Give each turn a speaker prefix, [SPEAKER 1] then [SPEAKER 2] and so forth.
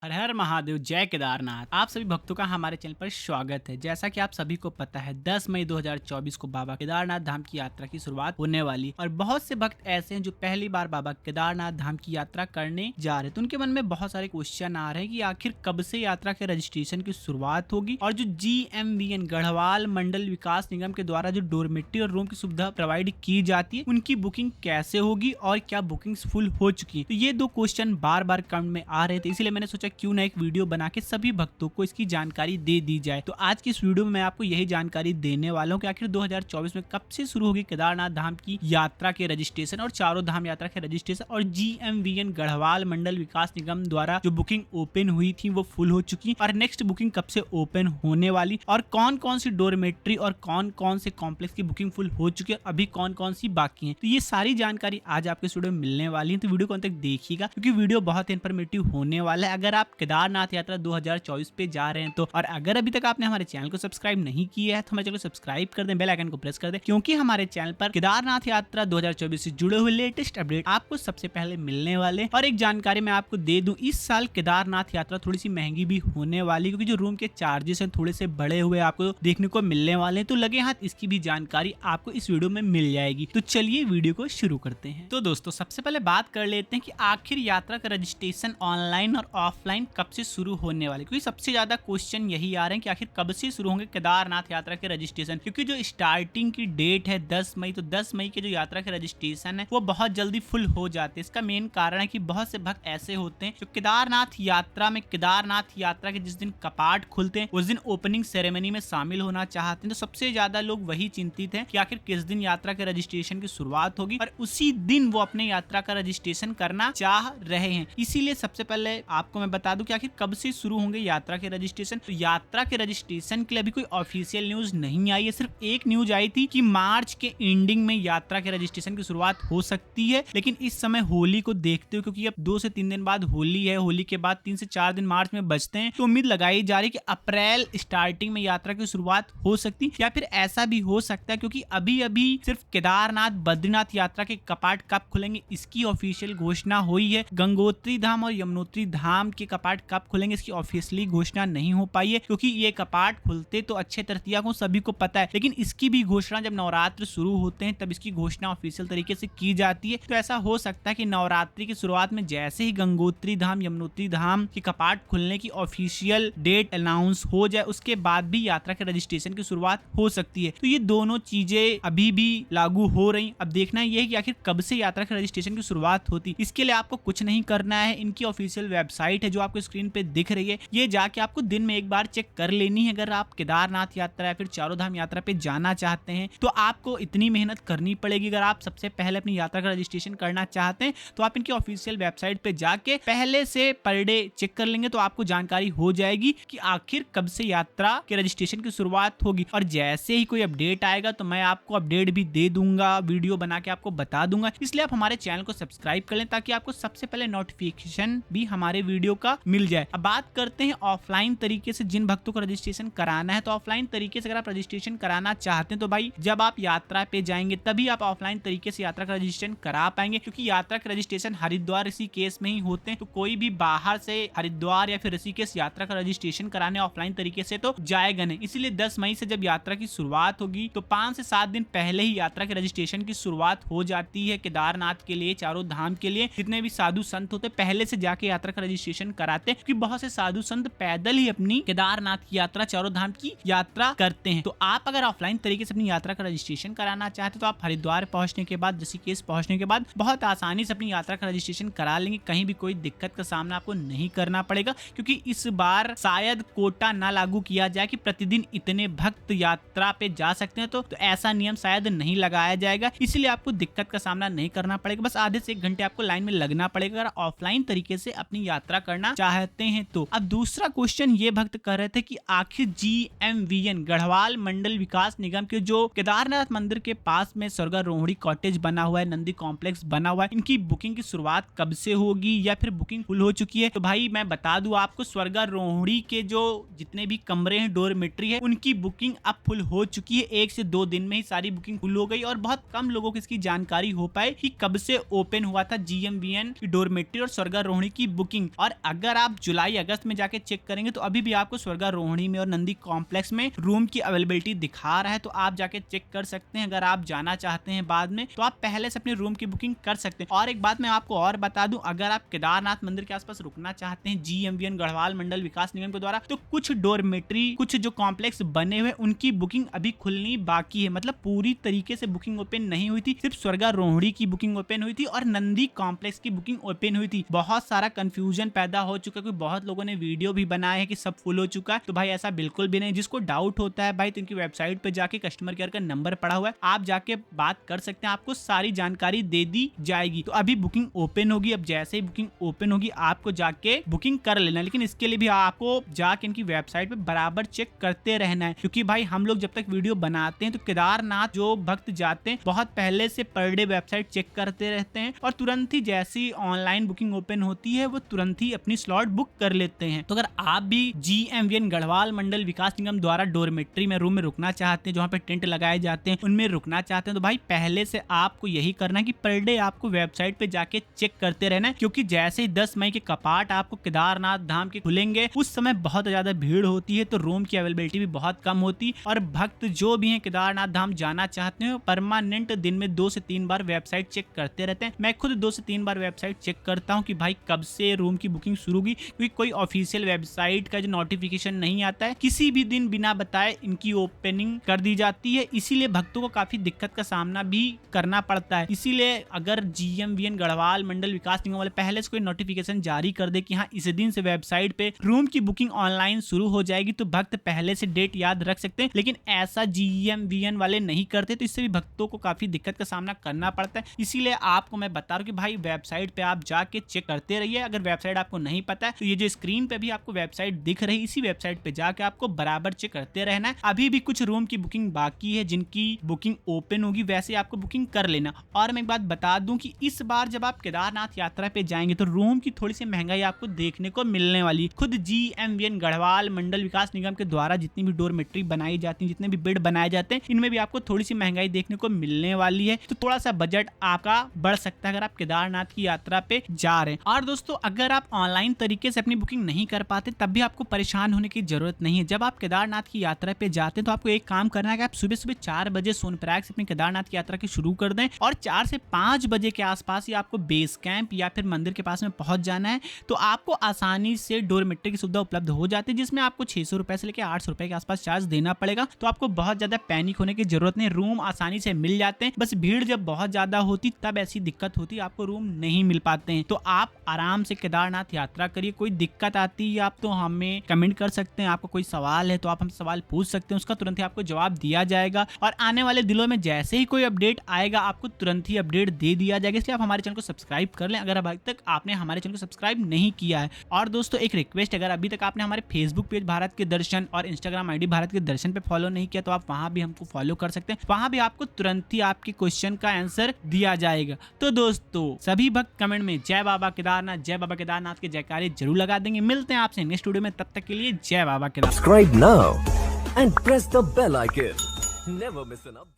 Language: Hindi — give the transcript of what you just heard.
[SPEAKER 1] हर हर महादेव, जय केदारनाथ। आप सभी भक्तों का हमारे चैनल पर स्वागत है। जैसा कि आप सभी को पता है, 10 मई 2024 को बाबा केदारनाथ धाम की यात्रा की शुरुआत होने वाली और बहुत से भक्त ऐसे हैं जो पहली बार बाबा केदारनाथ धाम की यात्रा करने जा रहे हैं। तो उनके मन में बहुत सारे क्वेश्चन आ रहे हैं कि आखिर कब से यात्रा के रजिस्ट्रेशन की शुरुआत होगी और जो GMVN गढ़वाल मंडल विकास निगम के द्वारा जो डोरमेट्री और रूम की सुविधा प्रोवाइड की जाती है, उनकी बुकिंग कैसे होगी और क्या बुकिंग्स फुल हो चुकी है। तो ये दो क्वेश्चन बार बार कमेंट में आ रहे थे, इसीलिए मैंने सोचा क्यों ना एक वीडियो बना के सभी भक्तों को इसकी जानकारी दे दी जाए। तो आज की इस वीडियो में मैं आपको यही जानकारी देने वाला हूँ कि आखिर 2024 में कब से शुरू होगी केदारनाथ धाम की यात्रा के रजिस्ट्रेशन और चारों धाम यात्रा के रजिस्ट्रेशन, और GMVN गढ़वाल मंडल विकास निगम द्वारा जो बुकिंग ओपन हुई थी वो फुल हो चुकी और नेक्स्ट बुकिंग कब से ओपन होने वाली, और कौन कौन सी डोरमेट्री और कौन कौन से कॉम्प्लेक्स की बुकिंग फुल हो चुकी है, अभी कौन कौन सी बाकी है। तो ये सारी जानकारी आज आपके इस वीडियो में मिलने वाली है। तो वीडियो को अंत तक देखिएगा क्योंकि वीडियो बहुत इन्फॉर्मेटिव होने वाला है। अगर आप केदारनाथ यात्रा 2024 पे जा रहे हैं तो, और अगर अभी तक आपने हमारे चैनल को सब्सक्राइब नहीं किया है तो हमारे चैनल को सब्सक्राइब कर दें, बेल आइकन को प्रेस कर दें, क्योंकि हमारे चैनल पर केदारनाथ यात्रा 2024 से जुड़े हुए लेटेस्ट अपडेट आपको सबसे पहले मिलने वाले। और एक जानकारी मैं आपको दे दूं, इस साल केदारनाथ यात्रा थोड़ी सी महंगी भी होने वाली, क्योंकि जो रूम के चार्जेस हैं थोड़े से बड़े हुए आपको देखने को मिलने वाले हैं। तो लगे हाथ इसकी भी जानकारी आपको इस वीडियो में मिल जाएगी। तो चलिए वीडियो को शुरू करते हैं। तो दोस्तों, सबसे पहले बात कर लेते हैं कि आखिर यात्रा का रजिस्ट्रेशन ऑनलाइन और ऑफलाइन कब से शुरू होने वाले, क्योंकि सबसे ज्यादा क्वेश्चन यही आ रहे हैं कि आखिर कब से शुरू होंगे केदारनाथ यात्रा के रजिस्ट्रेशन। क्योंकि जो स्टार्टिंग की डेट है 10 मई, तो 10 मई के जो यात्रा के रजिस्ट्रेशन है वो बहुत जल्दी फुल हो जाते हैं। इसका मेन कारण है कि बहुत से भक्त ऐसे होते हैं जो केदारनाथ यात्रा के जिस दिन कपाट खुलते हैं उस दिन ओपनिंग सेरेमनी में शामिल होना चाहते हैं। तो सबसे ज्यादा लोग वही चिंतित हैं कि आखिर किस दिन यात्रा के रजिस्ट्रेशन की शुरुआत होगी, और उसी दिन वो अपने यात्रा का रजिस्ट्रेशन करना चाह रहे हैं। इसीलिए सबसे पहले आपको मैं बता दूं कि आखिर कब से शुरू होंगे यात्रा के रजिस्ट्रेशन। तो यात्रा के रजिस्ट्रेशन के लिए अभी कोई ऑफिशियल न्यूज नहीं आई है, सिर्फ एक न्यूज आई थी कि मार्च के एंडिंग में यात्रा के रजिस्ट्रेशन की शुरुआत हो सकती है। लेकिन इस समय होली को देखते हुए, क्योंकि अब 2 से 3 दिन बाद होली है, होली के बाद 3 से 4 दिन मार्च में बचते हैं, तो उम्मीद लगाई जा रही है कि अप्रैल स्टार्टिंग में यात्रा की शुरुआत हो सकती है। या फिर ऐसा भी हो सकता है क्योंकि अभी अभी सिर्फ केदारनाथ बद्रीनाथ यात्रा के कपाट कब खुलेंगे इसकी ऑफिशियल घोषणा हुई है। गंगोत्री धाम और यमुनोत्री धाम के कपाट कब खुलेंगे इसकी ऑफिशियली घोषणा नहीं हो पाई है, क्योंकि ये कपाट खुलते तो अच्छे तृतीया को सभी को पता है, लेकिन इसकी भी घोषणा जब नवरात्र शुरू होते हैं तब इसकी घोषणा ऑफिशियल तरीके से की जाती है। तो ऐसा हो सकता है कि नवरात्रि की शुरुआत में जैसे ही गंगोत्री धाम यमुनोत्री धाम के कपाट खुलने की ऑफिशियल डेट अनाउंस हो जाए, उसके बाद भी यात्रा के रजिस्ट्रेशन की शुरुआत हो सकती है। तो ये दोनों चीजें अभी भी लागू हो रही। अब देखना यह है कि आखिर कब से यात्रा के रजिस्ट्रेशन की शुरुआत होती। इसके लिए आपको कुछ नहीं करना है, इनकी ऑफिशियल वेबसाइट है जो आपको स्क्रीन पे दिख रही है, ये जाके आपको दिन में एक बार चेक कर लेनी है। अगर आप केदारनाथ यात्रा या फिर चारों धाम यात्रा पे जाना चाहते हैं तो आपको इतनी मेहनत करनी पड़ेगी। अगर आप सबसे पहले अपनी यात्रा का रजिस्ट्रेशन करना चाहते हैं तो आप इनकी ऑफिशियल वेबसाइट पे जाके पहले से पर डे चेक कर लेंगे, तो आपको जानकारी हो जाएगी कि आखिर कब से यात्रा के रजिस्ट्रेशन की शुरुआत होगी। और जैसे ही कोई अपडेट आएगा तो मैं आपको अपडेट भी दे दूंगा, वीडियो बना के आपको बता दूंगा। इसलिए आप हमारे चैनल को सब्सक्राइब कर लें ताकि आपको सबसे पहले नोटिफिकेशन भी हमारे वीडियो का मिल जाए। अब बात करते हैं ऑफलाइन तरीके से जिन भक्तों को रजिस्ट्रेशन कराना है। तो ऑफलाइन तरीके से अगर आप रजिस्ट्रेशन कराना चाहते हैं तो भाई जब आप यात्रा पे जाएंगे तभी आप ऑफलाइन तरीके से यात्रा का रजिस्ट्रेशन करा पाएंगे, क्योंकि यात्रा का रजिस्ट्रेशन हरिद्वार ऋषिकेश में ही होते हैं। तो कोई भी बाहर से हरिद्वार या फिर ऋषिकेश यात्रा का रजिस्ट्रेशन कराने ऑफलाइन तरीके से तो जाएगा नहीं। इसीलिए 10 मई से जब यात्रा की शुरुआत होगी तो 5 से 7 दिन पहले ही यात्रा के रजिस्ट्रेशन की शुरुआत हो जाती है। केदारनाथ के लिए, चारों धाम के लिए जितने भी साधु संत होते पहले से जाके यात्रा का रजिस्ट्रेशन कराते हैं, क्योंकि बहुत से साधु संत पैदल ही अपनी केदारनाथ की यात्रा, चारों धाम की यात्रा करते हैं। तो आप अगर ऑफलाइन तरीके से अपनी यात्रा का रजिस्ट्रेशन कराना चाहते हैं तो आप हरिद्वार पहुंचने के बाद, ऋषिकेश पहुंचने के बाद बहुत आसानी से अपनी यात्रा का रजिस्ट्रेशन करा लेंगे। कहीं भी कोई दिक्कत का सामना आपको नहीं करना पड़ेगा, क्योंकि इस बार शायद कोटा ना लागू किया जाए कि प्रतिदिन इतने भक्त यात्रा पे जा सकते हैं। तो ऐसा नियम शायद नहीं लगाया जाएगा, इसलिए आपको दिक्कत का सामना नहीं करना पड़ेगा। बस आधे से 1 घंटे आपको लाइन में लगना पड़ेगा अगर ऑफलाइन तरीके से अपनी यात्रा करना चाहते हैं तो। अब दूसरा क्वेश्चन ये भक्त कर रहे थे कि आखिर GMVN गढ़वाल मंडल विकास निगम के जो केदारनाथ मंदिर के पास में स्वर्गारोहणी कॉटेज बना हुआ है, नंदी कॉम्प्लेक्स बना हुआ है, इनकी बुकिंग की शुरुआत कब से होगी या फिर बुकिंग फुल हो चुकी है। तो भाई मैं बता दूं आपको, स्वर्गारोहणी के जो जितने भी कमरे हैं, डोरमेट्री है, उनकी बुकिंग अब फुल हो चुकी है। 1 से 2 दिन में ही सारी बुकिंग फुल हो गई और बहुत कम लोगों को इसकी जानकारी हो पाए कि कब से ओपन हुआ था GMVN की डोरमेट्री और स्वर्गारोहणी की बुकिंग। और अगर आप जुलाई अगस्त में जाके चेक करेंगे तो अभी भी आपको स्वर्गारोहिणी में और नंदी कॉम्प्लेक्स में रूम की अवेलेबिलिटी दिखा रहा है, तो आप जाके चेक कर सकते हैं। अगर आप जाना चाहते हैं बाद में तो आप पहले से अपने रूम की बुकिंग कर सकते हैं। और एक बात मैं आपको और बता दूं, अगर आप केदारनाथ मंदिर के आसपास रुकना चाहते हैं GMVN गढ़वाल मंडल विकास निगम के द्वारा, तो कुछ डोरमेट्री, कुछ जो कॉम्प्लेक्स बने हुए उनकी बुकिंग अभी खुलनी बाकी है। मतलब पूरी तरीके से बुकिंग ओपन नहीं हुई थी, सिर्फ स्वर्गारोहिणी की बुकिंग ओपन हुई थी और नंदी कॉम्प्लेक्स की बुकिंग ओपन हुई थी। बहुत सारा कंफ्यूजन पैदा हो चुका है, बहुत लोगों ने वीडियो भी बनाए हैं कि सब फुल हो चुका है। तो भाई ऐसा बिल्कुल भी नहीं। जिसको डाउट होता है भाई तो इनकी वेबसाइट पे जाके कस्टमर केयर का नंबर पड़ा हुआ है, आप जाके बात कर सकते हैं, आपको सारी जानकारी दे दी जाएगी। तो अभी बुकिंग ओपन होगी, अब जैसे ही बुकिंग ओपन होगी आपको जाके बुकिंग कर लेना, लेकिन इसके लिए भी आपको जाके इनकी वेबसाइट पे बराबर चेक करते रहना है। क्योंकि भाई हम लोग जब तक वीडियो बनाते हैं तो केदारनाथ जो भक्त जाते हैं बहुत पहले से पर डे वेबसाइट चेक करते रहते हैं और तुरंत ही जैसी ऑनलाइन बुकिंग ओपन होती है वो तुरंत ही अपनी स्लॉट बुक कर लेते हैं। तो अगर आप भी GMVN गढ़वाल मंडल विकास निगम द्वारा डोरमेट्री में रूम में रुकना चाहते हैं, जहाँ पे टेंट लगाए जाते हैं, उनमें रुकना चाहते हैं, तो भाई पहले से आपको यही करना है कि पर डे आपको वेबसाइट पे जाके चेक करते रहना है। क्योंकि जैसे ही 10 मई के कपाट आपको केदारनाथ धाम के खुलेंगे उस समय बहुत ज्यादा भीड़ होती है, तो रूम की अवेलेबिलिटी भी बहुत कम होती और भक्त जो भी हैं केदारनाथ धाम जाना चाहते हैं परमानेंट दिन में 2 से 3 बार वेबसाइट चेक करते रहते हैं। मैं खुद 2 से 3 बार वेबसाइट चेक करता हूं कि भाई कब से रूम की बुकिंग शुरू होगी, क्योंकि कोई ऑफिशियल वेबसाइट का जो नोटिफिकेशन नहीं आता है, किसी भी दिन बिना बताए इनकी ओपनिंग कर दी जाती है। इसीलिए भक्तों को काफी दिक्कत का सामना भी करना पड़ता है। इसीलिए अगर GMVN गढ़वाल मंडल विकास निगम वाले पहले से कोई नोटिफिकेशन जारी कर दे कि हाँ इस दिन से वेबसाइट पे रूम की बुकिंग ऑनलाइन शुरू हो जाएगी, तो भक्त पहले से डेट याद रख सकते हैं। लेकिन ऐसा GMVN वाले नहीं करते, तो इससे भी भक्तों को काफी दिक्कत का सामना करना पड़ता है। इसीलिए आपको मैं बता रहा हूं कि भाई वेबसाइट पे आप जाके चेक करते रहिए। अगर वेबसाइट आपको नहीं पता है तो ये जो स्क्रीन पे भी आपको वेबसाइट दिख रही है, इसी वेबसाइट पे जाके आपको बराबर चेक करते रहना है। अभी भी कुछ रूम की बुकिंग बाकी है, जिनकी बुकिंग ओपन होगी वैसे आपको बुकिंग कर लेना। और मैं एक बात बता दूं कि इस बार जब आप केदारनाथ यात्रा पे जाएंगे तो रूम की थोड़ी सी महंगाई आपको देखने को मिलने वाली। खुद GMVN गढ़वाल मंडल विकास निगम के द्वारा जितनी भी डोरमेट्री बनाई जाती है, जितने भी बेड बनाए जाते हैं, इनमें भी आपको थोड़ी सी महंगाई देखने को मिलने वाली है। तो थोड़ा सा बजट आपका बढ़ सकता है अगर आप केदारनाथ की यात्रा पे जा रहे हैं। और दोस्तों अगर आप ऑनलाइन तरीके से अपनी बुकिंग नहीं कर पाते तब भी आपको परेशान होने की जरूरत नहीं है। जब आप केदारनाथ की यात्रा पे जाते हैं तो आपको एक काम करना है कि आप सुबह सुबह 4 बजे सोनप्रयाग से अपनी केदारनाथ की यात्रा की शुरू कर दें और 4 से 5 बजे के आसपास ही आपको बेस कैंप या फिर मंदिर के पास में पहुंच जाना है। तो आपको आसानी से डोरमेट्री की सुविधा उपलब्ध हो जाती है, जिसमें आपको 600 रुपए से लेकर 800 रुपए के आसपास चार्ज देना पड़ेगा। तो आपको बहुत ज्यादा पैनिक होने की जरूरत नहीं, रूम आसानी से मिल जाते हैं। बस भीड़ जब बहुत ज्यादा होती तब ऐसी दिक्कत होती, आपको रूम नहीं मिल पाते हैं। तो आप आराम से केदारनाथ यात्रा करिए। कोई दिक्कत आती है आप तो हमें कमेंट कर सकते हैं, आपको कोई सवाल है तो आप हमसे सवाल पूछ सकते हैं, उसका तुरंत ही आपको जवाब दिया जाएगा। और आने वाले दिनों में जैसे ही कोई अपडेट आएगा आपको तुरंत ही अपडेट दे दिया जाएगा। इसलिए आप हमारे चैनल को सब्सक्राइब कर लें अगर अभी तक आपने हमारे चैनल को सब्सक्राइब नहीं किया है। और दोस्तों एक रिक्वेस्ट, अगर अभी तक आपने हमारे फेसबुक पेज भारत के दर्शन और इंस्टाग्राम ID भारत के दर्शन पे फॉलो नहीं किया तो आप वहां भी हमको फॉलो कर सकते हैं। वहां भी आपको तुरंत ही आपके क्वेश्चन का आंसर दिया जाएगा। तो दोस्तों सभी भक्त कमेंट में जय बाबा केदारनाथ के जयकारे जरूर लगा देंगे। मिलते हैं आपसे नेक्स्ट वीडियो में, तब तक के लिए जय बाबा Kedarnath.
[SPEAKER 2] Subscribe now and press the bell icon. Never miss an update.